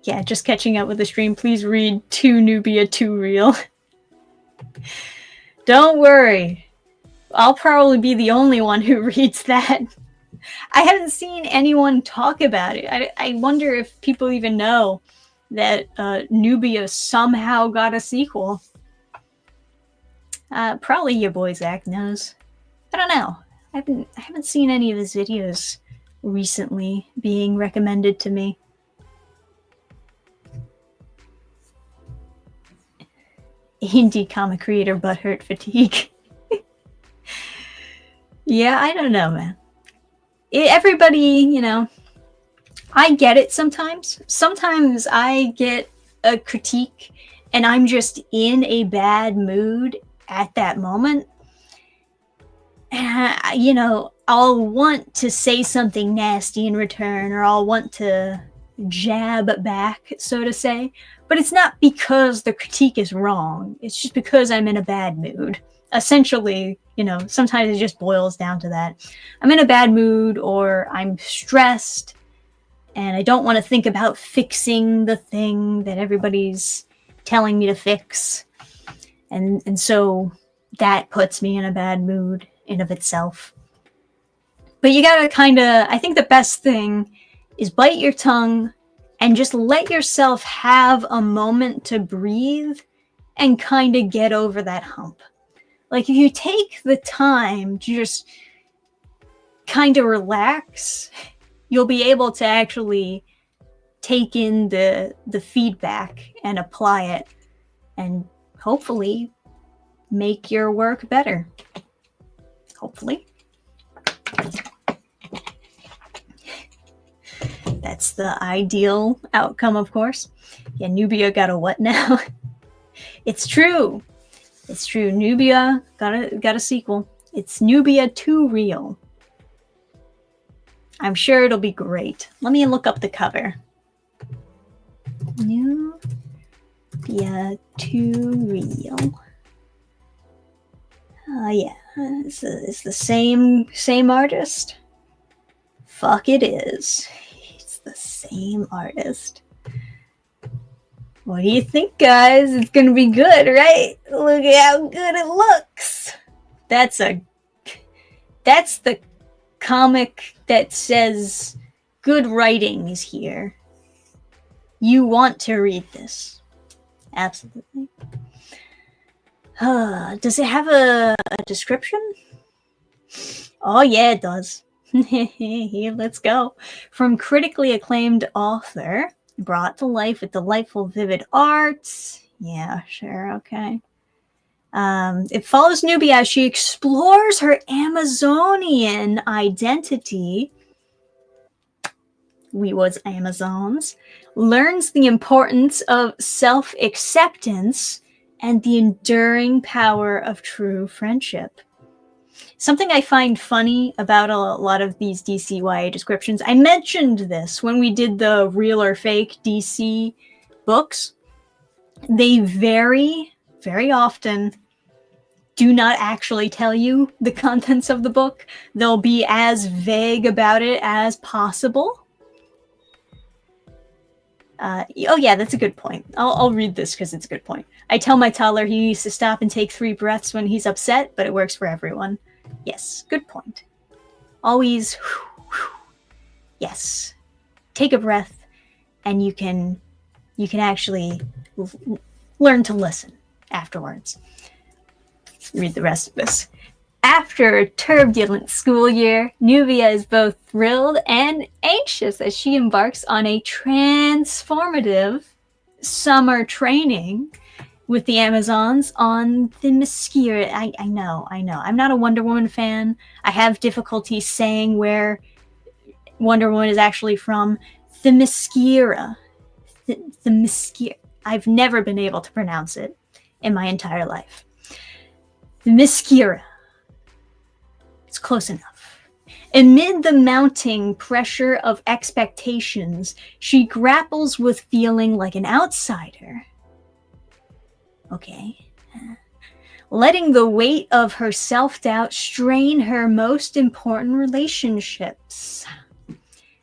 Yeah, just catching up with the stream. Please read 2 Nubia 2 Real. Don't worry. I'll probably be the only one who reads that. I haven't seen anyone talk about it. I wonder if people even know that Nubia somehow got a sequel. Probably your boy Zach knows. I don't know. I haven't seen any of his videos recently being recommended to me. Indie comic creator butthurt fatigue. Yeah, I don't know, man. Everybody, you know, I get it sometimes. Sometimes I get a critique and I'm just in a bad mood at that moment. You know, I'll want to say something nasty in return, or I'll want to jab back, so to say. But it's not because the critique is wrong. It's just because I'm in a bad mood. Essentially, you know, sometimes it just boils down to that. I'm in a bad mood, or I'm stressed, and I don't want to think about fixing the thing that everybody's telling me to fix. And so that puts me in a bad mood in of itself. But you gotta I think the best thing is bite your tongue and just let yourself have a moment to breathe and kind of get over that hump. Like, if you take the time to just kind of relax, you'll be able to actually take in the feedback and apply it, and hopefully make your work better. Hopefully. That's the ideal outcome, of course. Yeah, Nubia got a what now? It's true. It's true. Nubia got a sequel. It's Nubia 2 Real. I'm sure it'll be great. Let me look up the cover. Nubia 2 Real. Yeah. It's the same artist. Fuck, it is. It's the same artist. What do you think, guys? It's gonna be good, right? Look at how good it looks. That's the comic that says good writing is here. You want to read this. Absolutely. Does it have a description? Oh yeah, it does. Here, let's go. From critically acclaimed author, brought to life with delightful, vivid arts. Yeah, sure, okay. It follows Nubia as she explores her Amazonian identity. We was Amazons. Learns the importance of self-acceptance and the enduring power of true friendship. Something I find funny about a lot of these DCYA descriptions, I mentioned this when we did the real or fake DC books. They very, very often do not actually tell you the contents of the book. They'll be as vague about it as possible. Oh yeah, that's a good point. I'll read this because it's a good point. I tell my toddler he needs to stop and take 3 breaths when he's upset, but it works for everyone. Yes, good point. Always, yes. Take a breath, and you can actually learn to listen afterwards. Read the rest of this. After a turbulent school year, Nubia is both thrilled and anxious as she embarks on a transformative summer training with the Amazons on Themyscira. I know. I'm not a Wonder Woman fan. I have difficulty saying where Wonder Woman is actually from. Themyscira. Themyscira. I've never been able to pronounce it in my entire life. Themyscira. It's close enough. Amid the mounting pressure of expectations, she grapples with feeling like an outsider. Okay. Letting the weight of her self-doubt strain her most important relationships.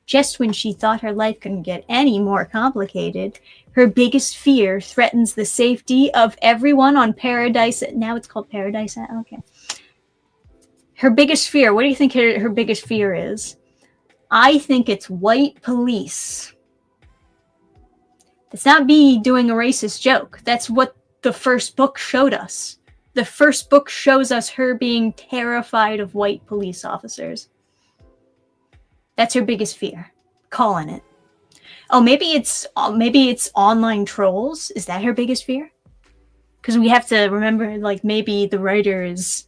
Just when she thought her life couldn't get any more complicated, her biggest fear threatens the safety of everyone on Paradise. Now it's called Paradise. Okay. Her biggest fear. What do you think her biggest fear is? I think it's white police. That's not me doing a racist joke. That's what the first book showed us. The first book shows us her being terrified of white police officers. That's her biggest fear. Calling it. Oh, maybe it's online trolls. Is that her biggest fear? Because we have to remember, like, maybe the writer is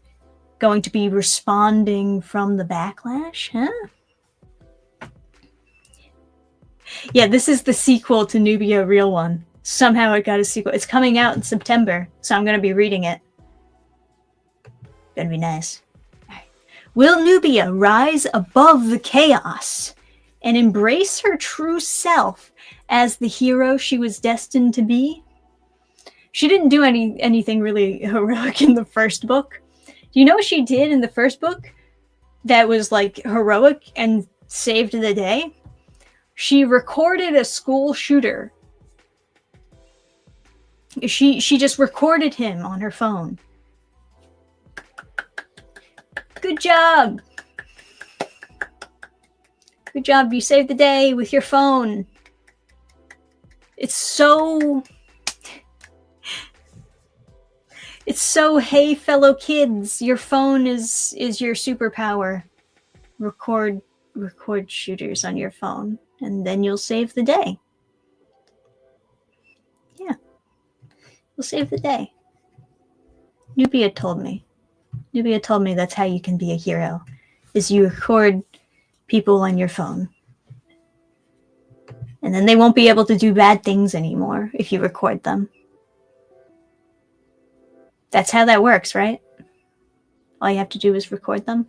going to be responding from the backlash, huh? Yeah, this is the sequel to Nubia Real One. Somehow it got a sequel. It's coming out in September, so I'm going to be reading it. Gonna be nice. Right. Will Nubia rise above the chaos and embrace her true self as the hero she was destined to be? She didn't do anything really heroic in the first book. Do you know what she did in the first book that was like heroic and saved the day? She recorded a school shooter. She just recorded him on her phone. Good job. Good job. You saved the day with your phone. It's so, hey, fellow kids, your phone is your superpower. Record shooters on your phone, and then you'll save the day. Yeah. You'll save the day. Nubia told me that's how you can be a hero, is you record people on your phone. And then they won't be able to do bad things anymore if you record them. That's how that works, right? All you have to do is record them,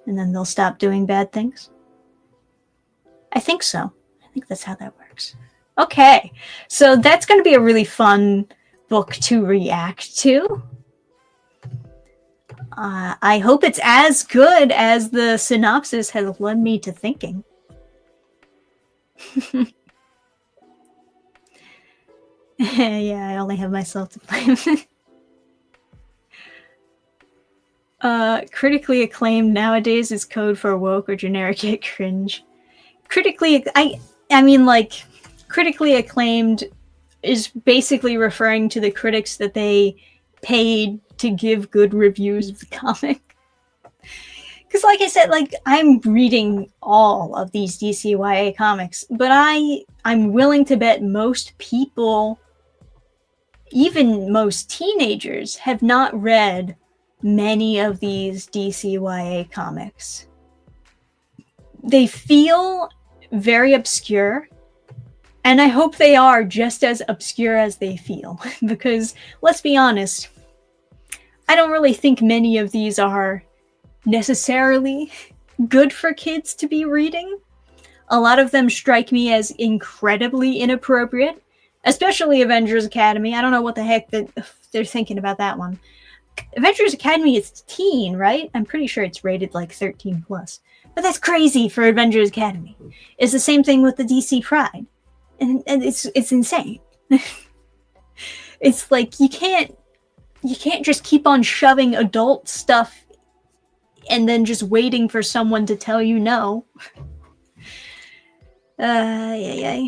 and then they'll stop doing bad things. I think so. I think that's how that works. Okay, so that's going to be a really fun book to react to. I hope it's as good as the synopsis has led me to thinking. Yeah, I only have myself to blame. Critically acclaimed nowadays is code for woke or generic yet cringe. Critically acclaimed is basically referring to the critics that they paid to give good reviews of the comic. Because like I said, like, I'm reading all of these DCYA comics, but I'm willing to bet most people even most teenagers have not read many of these DCYA comics. They feel very obscure, and I hope they are just as obscure as they feel, because let's be honest, I don't really think many of these are necessarily good for kids to be reading. A lot of them strike me as incredibly inappropriate, especially Avengers Academy. I don't know what the heck they're thinking about that one. Avengers Academy is teen, right? I'm pretty sure it's rated like 13 plus. But that's crazy for Avengers Academy. It's the same thing with the DC Pride. And it's insane. It's like you can't just keep on shoving adult stuff and then just waiting for someone to tell you no. Yeah.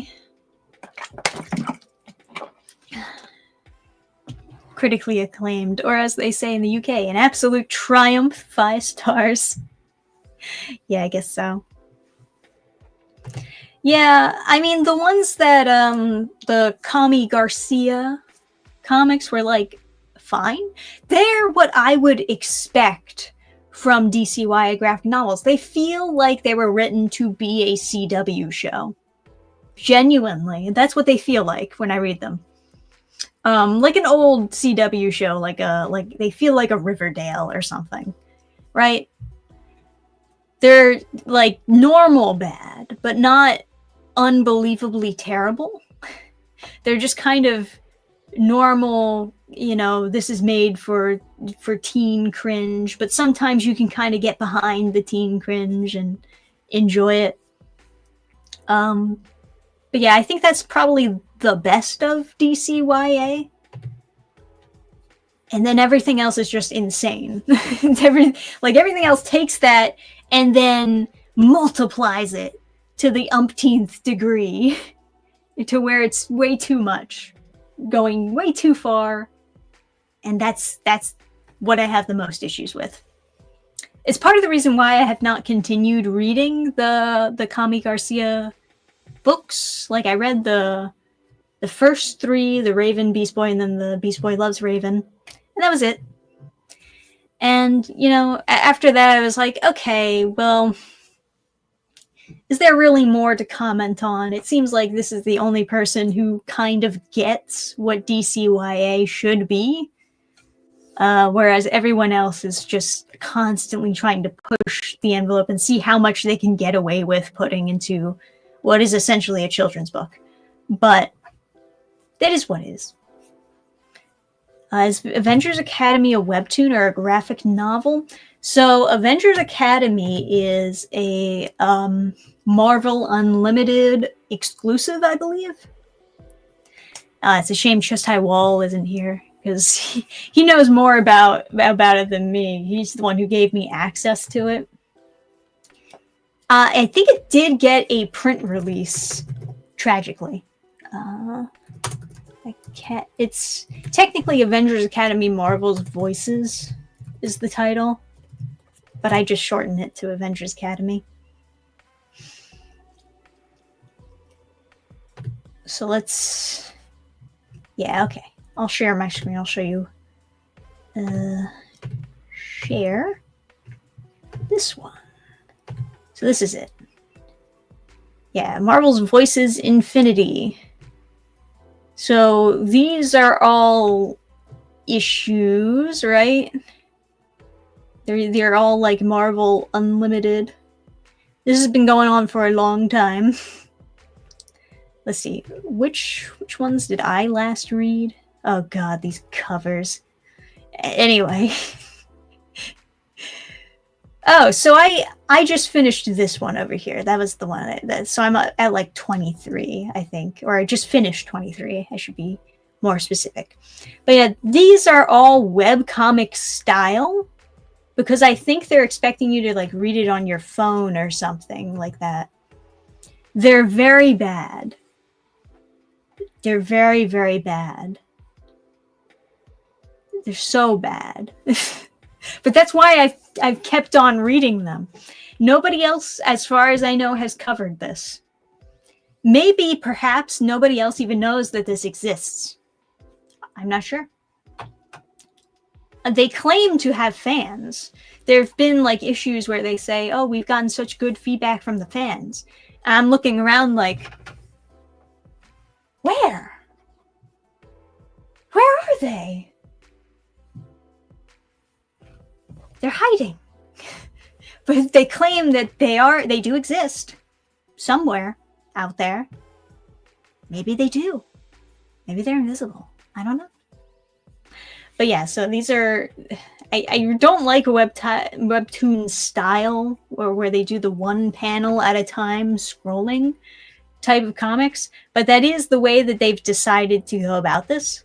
Critically acclaimed, or as they say in the UK, an absolute triumph, 5 stars. Yeah, I guess so. Yeah, I mean, the ones that, the Kami Garcia comics were, like, fine. They're what I would expect from DCYA graphic novels. They feel like they were written to be a CW show. Genuinely. That's what they feel like when I read them. Like an old CW show, like they feel like a Riverdale or something, right? They're like normal bad, but not unbelievably terrible. They're just kind of normal, you know, this is made for teen cringe, but sometimes you can kind of get behind the teen cringe and enjoy it. But yeah, I think that's probably the best of DCYA. And then everything else is just insane. Everything else takes that and then multiplies it to the umpteenth degree to where it's way too much, going way too far. And that's what I have the most issues with. It's part of the reason why I have not continued reading the Kami Garcia books. Like, I read the first 3, the Raven, Beast Boy, and then the Beast Boy Loves Raven. And that was it. And, you know, after that, I was like, okay, well, is there really more to comment on? It seems like this is the only person who kind of gets what DCYA should be. Whereas everyone else is just constantly trying to push the envelope and see how much they can get away with putting into what is essentially a children's book. But that is what it is. Is Avengers Academy a webtoon or a graphic novel? So Avengers Academy is a Marvel Unlimited exclusive, I believe. It's a shame Just High Wall isn't here, because he knows more about it than me. He's the one who gave me access to it. I think it did get a print release, tragically. It's technically Avengers Academy Marvel's Voices is the title, but I just shortened it to Avengers Academy. So let's... Yeah, okay. I'll share my screen. I'll show you. Share this one. So this is it. Yeah, Marvel's Voices Infinity. So these are all issues, right? They're all like Marvel Unlimited. This has been going on for a long time. Let's see, which ones did I last read? Oh god, these covers. Anyway. Oh, so I just finished this one over here. That was the one. So I'm at like 23, I think. Or I just finished 23. I should be more specific. But yeah, these are all webcomic style, because I think they're expecting you to like read it on your phone or something like that. They're very bad. They're very, very bad. They're so bad. But that's why I've kept on reading them. Nobody else, as far as I know, has covered this. Maybe, perhaps, nobody else even knows that this exists. I'm not sure. They claim to have fans. There have been like issues where they say, oh, we've gotten such good feedback from the fans. And I'm looking around like, where? Where are they? They're hiding. But they claim that they do exist somewhere out there. Maybe they do. Maybe they're invisible. I don't know. But yeah, so these are... I don't like a webtoon style or where they do the one panel at a time scrolling type of comics, but that is the way that they've decided to go about this.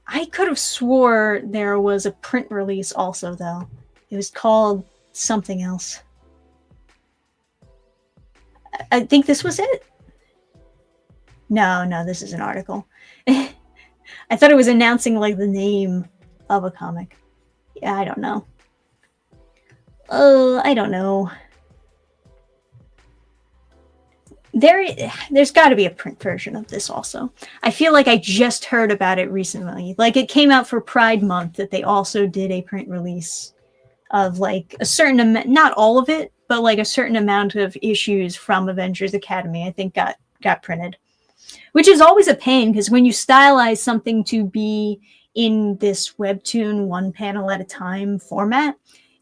I could have swore there was a print release also, though. It was called something else. I think this was it. No, this is an article. I thought it was announcing like the name of a comic. Yeah, I don't know. I don't know. There's got to be a print version of this also. I feel like I just heard about it recently. Like it came out for Pride Month that they also did a print release of like a certain amount, not all of it, but like a certain amount of issues from Avengers Academy, I think got printed. Which is always a pain because when you stylize something to be in this webtoon one panel at a time format,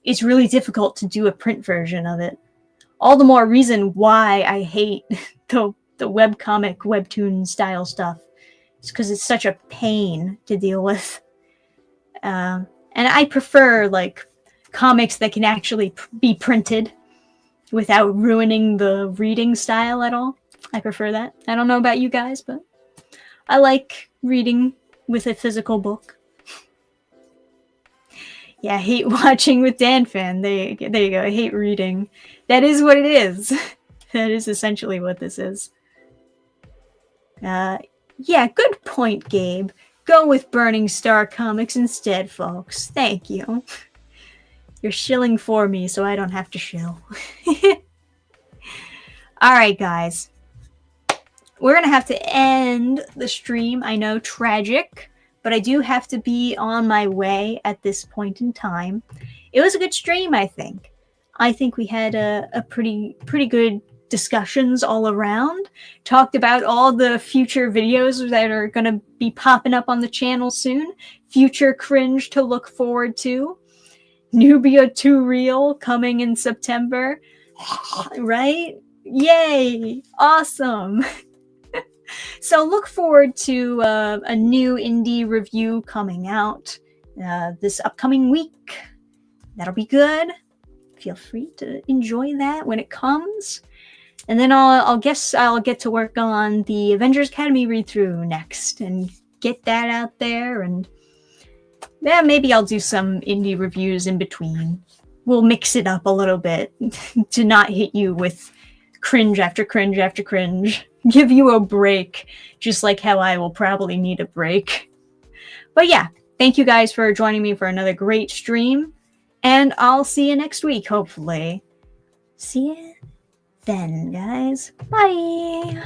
it's really difficult to do a print version of it. All the more reason why I hate the webcomic webtoon style stuff. It's because it's such a pain to deal with. And I prefer like comics that can actually be printed without ruining the reading style at all. I prefer that. I don't know about you guys, but I like reading with a physical book. Yeah, I hate watching with Dannphan. There you go. I hate reading. That is what it is. That is essentially what this is. Yeah, good point, Gabe. Go with Burning Star Comics instead, folks. Thank you. You're shilling for me, so I don't have to shill. Alright, guys. We're going to have to end the stream. I know, tragic, but I do have to be on my way at this point in time. It was a good stream, I think. I think we had a pretty good discussions all around. Talked about all the future videos that are going to be popping up on the channel soon. Future cringe to look forward to. Nubia 2 Reel coming in September. Right? Yay! Awesome! So look forward to a new indie review coming out this upcoming week. That'll be good. Feel free to enjoy that when it comes. And then I'll guess I'll get to work on the Avengers Academy read-through next and get that out there. And yeah, maybe I'll do some indie reviews in between. We'll mix it up a little bit to not hit you with cringe after cringe after cringe. Give you a break, just like how I will probably need a break. But yeah, thank you guys for joining me for another great stream. And I'll see you next week, hopefully. See you then, guys. Bye!